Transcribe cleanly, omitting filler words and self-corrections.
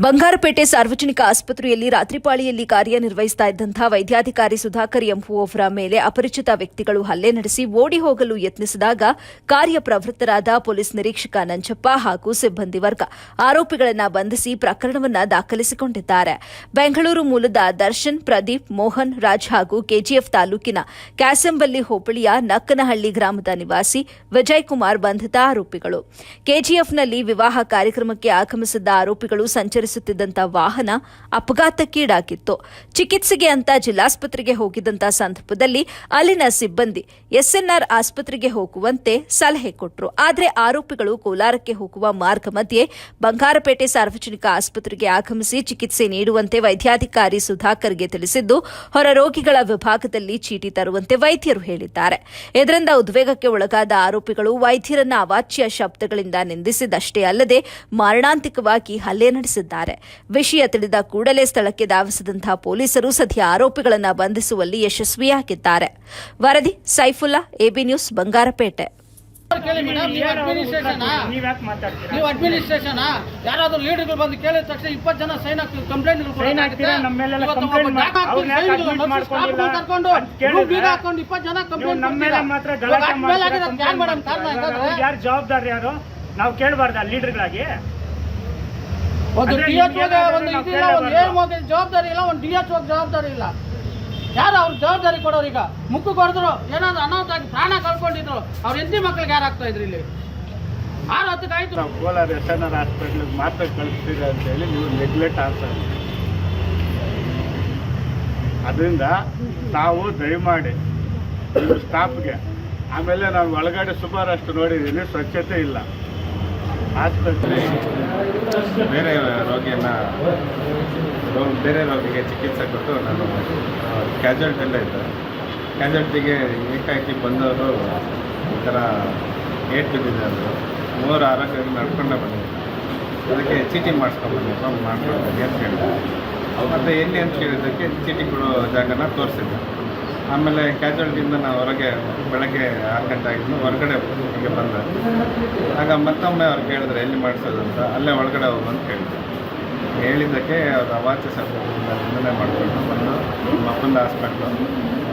ಬಂಗಾರಪೇಟೆ ಸಾರ್ವಜನಿಕ ಆಸ್ಪತ್ರೆಯಲ್ಲಿ ರಾತ್ರಿ ಪಾಳಿಯಲ್ಲಿ ಕಾರ್ಯನಿರ್ವಹಿಸುತ್ತಾ ಇದ್ದಂಥ ವೈದ್ಯಾಧಿಕಾರಿ ಸುಧಾಕರ್ ಎಂಬುವವರ ಮೇಲೆ ಅಪರಿಚಿತ ವ್ಯಕ್ತಿಗಳು ಹಲ್ಲೆ ನಡೆಸಿ ಓಡಿ ಹೋಗಲು ಯತ್ನಿಸಿದಾಗ ಕಾರ್ಯಪ್ರವೃತ್ತರಾದ ಪೊಲೀಸ್ ನಿರೀಕ್ಷಕ ನಂಜಪ್ಪ ಹಾಗೂ ಸಿಬ್ಬಂದಿ ವರ್ಗ ಆರೋಪಿಗಳನ್ನು ಬಂಧಿಸಿ ಪ್ರಕರಣವನ್ನು ದಾಖಲಿಸಿಕೊಂಡಿದ್ದಾರೆ. ಬೆಂಗಳೂರು ಮೂಲದ ದರ್ಶನ್, ಪ್ರದೀಪ್, ಮೋಹನ್ ರಾಜ್ ಹಾಗೂ ಕೆಜಿಎಫ್ ತಾಲೂಕಿನ ಕ್ಯಾಸಂಬಲ್ಲಿ ಹೋಬಳಿಯ ನಕ್ಕನಹಳ್ಳಿ ಗ್ರಾಮದ ನಿವಾಸಿ ವಿಜಯ್ ಕುಮಾರ್ ಬಂಧಿತ ಆರೋಪಿಗಳು. ಕೆಜಿಎಫ್ನಲ್ಲಿ ವಿವಾಹ ಕಾರ್ಯಕ್ರಮಕ್ಕೆ ಆಗಮಿಸಿದ್ದ ಆರೋಪಿಗಳು ಸಂಚರಿಸುತ್ತಿದ್ದಂಥ ವಾಹನ ಅಪಘಾತಕ್ಕೀಡಾಗಿತ್ತು. ಚಿಕಿತ್ಸೆಗೆ ಅಂತ ಜಿಲ್ಲಾಸ್ಪತ್ರೆಗೆ ಹೋಗಿದ್ದಂಥ ಸಂದರ್ಭದಲ್ಲಿ ಅಲ್ಲಿನ ಸಿಬ್ಬಂದಿ ಎಸ್ಎನ್ಆರ್ ಆಸ್ಪತ್ರೆಗೆ ಹೋಗುವಂತೆ ಸಲಹೆ ಕೊಟ್ಟರು. ಆದರೆ ಆರೋಪಿಗಳು ಕೋಲಾರಕ್ಕೆ ಹೋಗುವ ಮಾರ್ಗ ಮಧ್ಯೆ ಬಂಗಾರಪೇಟೆ ಸಾರ್ವಜನಿಕ ಆಸ್ಪತ್ರೆಗೆ ಆಗಮಿಸಿ ಚಿಕಿತ್ಸೆ ನೀಡುವಂತೆ ವೈದ್ಯಾಧಿಕಾರಿ ಸುಧಾಕರ್ಗೆ ತಿಳಿಸಿದ್ದು, ಹೊರ ರೋಗಿಗಳ ವಿಭಾಗದಲ್ಲಿ ಚೀಟಿ ತರುವಂತೆ ವೈದ್ಯರು ಹೇಳಿದ್ದಾರೆ. ಇದರಿಂದ ಉದ್ವೇಗಕ್ಕೆ ಒಳಗಾದ ಆರೋಪಿಗಳು ವೈದ್ಯರನ್ನ ಅವಾಚ್ಯ ಶಬ್ದಗಳಿಂದ ನಿಂದಿಸಿದಷ್ಟೇ ಅಲ್ಲದೆ ಮಾರಣಾಂತಿಕವಾಗಿ ಹಲ್ಲೆ ನಡೆಸಿದ್ದಾರೆ. ವಿಷಯ ತಿಳಿದ ಕೂಡಲೇ ಸ್ಥಳಕ್ಕೆ ಧಾವಿಸಿದಂತಹ ಪೊಲೀಸರು ಸದ್ಯ ಆರೋಪಿಗಳನ್ನು ಬಂಧಿಸುವಲ್ಲಿ ಯಶಸ್ವಿಯಾಗಿದ್ದಾರೆ. ವರದಿ ಸೈಫುಲ್ಲಾ, ಎಬಿ ನ್ಯೂಸ್, ಬಂಗಾರಪೇಟೆ. ನೀವು ಅಡ್ಮಿನಿಸ್ಟ್ರೇಷನ್ ಯಾರಾದ್ರೂ ಲೀಡರ್ಗಳು ಬಂದು ಕೇಳಿದ ತಕ್ಷಣ 20 ಜನ ಸೈನ್ ಕಂಪ್ಲೇಂಟ್ ಹಾಕೊಂಡು 20 ಜನ ಯಾರು ಜವಾಬ್ದಾರಿ ಯಾರು ನಾವು ಕೇಳಬಾರ್ದ ಲೀಡರ್ಗಳಾಗಿ? ಒಂದು ಜವಾಬ್ದಾರಿ ಇಲ್ಲ, ಒಂದು DHO ಜವಾಬ್ದಾರಿ ಇಲ್ಲ. ಯಾರು ಅವ್ರ ಜವಾಬ್ದಾರಿ ಕೊಡೋರು? ಈಗ ಮುಕ್ಕು ಕೊಡಿದ್ರು ಏನಾದ್ರು ಅನಾಹುತ ಆಗಿ ಪ್ರಾಣ ಕಳ್ಕೊಂಡಿದ್ರು ಅವ್ರ ಹೆಂಡತಿ ಮಕ್ಳಿಗೆ ಯಾರು ಆಗ್ತಾ ಇದ್ರು? ಇಲ್ಲಿ 6:10 ಆಯ್ತು. ನಾವು ಕೋಲಾರ SNR ಹಾಸ್ಪಿಟ್ಲಿಗೆ ಮಾತ್ರ ಕಳಿಸ್ತೀರ ಅಂತ ಹೇಳಿ ನೀವು ನೆಗ್ಲೆಕ್ಟ್ ಆಗ್ತಾ ಇದ್ದೀವಿ. ಅದರಿಂದ ನಾವು ದಯಮಾಡಿ ನಿಮ್ಮ ಸ್ಟಾಫ್ಗೆ, ಆಮೇಲೆ ನಾನು ಒಳಗಡೆ ಸುಮಾರು ಅಷ್ಟು ನೋಡಿದ್ದೀನಿ, ಸ್ವಚ್ಛತೆ ಇಲ್ಲ. ಆಸ್ಪತ್ರೆ ಬೇರೆ ರೋಗಿಗೆ ಚಿಕಿತ್ಸೆ ಕೊಟ್ಟು ನಾನು ಕ್ಯಾಜುಯಾಲಿಟಿಯಲ್ಲ ಇದ್ದೆ. ಕ್ಯಾಜುಯಾಲಿಟಿಗೆ ಏಕಾಏಕಿ ಬಂದವರು ಈ ಥರ ಏಟ್ ಬಿದ್ದಿದೆ. ಅದು 3 ಆರೋಗ್ಯವಾಗಿ ನಡ್ಕೊಂಡೇ ಬಂದಿದೆ. ಅದಕ್ಕೆ ಚೀಟಿ ಮಾಡಿಸ್ಕೊಂಡ್ಬಂದಿದ್ದು ಮಾಡ್ಕೊಳ್ತೀನಿ ಅಂತ ಹೇಳಿದೆ. ಮತ್ತು ಎಲ್ಲಿ ಅಂತ ಕೇಳಿದ್ದಕ್ಕೆ ಚೀಟಿ ಕೊಡೋ ಜಾಗನ ತೋರಿಸಿದ್ದೆ. ಆಮೇಲೆ ಕ್ಯಾಜುಯಾಲಿಟಿಯಿಂದ ನಾವು ಹೊರಗೆ ಬೆಳಗ್ಗೆ 6 ಗಂಟೆ ಆಗಿದ್ದು ಹೊರಗಡೆ ಹೀಗೆ ಬಂದೆ. ಆಗ ಮತ್ತೊಮ್ಮೆ ಅವ್ರು ಕೇಳಿದ್ರೆ ಎಲ್ಲಿ ಮಾಡಿಸೋದು ಅಂತ, ಅಲ್ಲೇ ಒಳಗಡೆ ಹೋಗುವಂತ ಕೇಳಿದೆ. ಹೇಳಿದ್ದಕ್ಕೆ ಅವ್ರು ಅವಾಚ್ಯ ಶಬ್ದದಿಂದ ನಿಂದನೆ ಮಾಡಿಕೊಂಡು ಬಂದು ನಮ್ಮ ಅಪ್ಪನ ಹಾಸ್ಪಿಟ್ಲು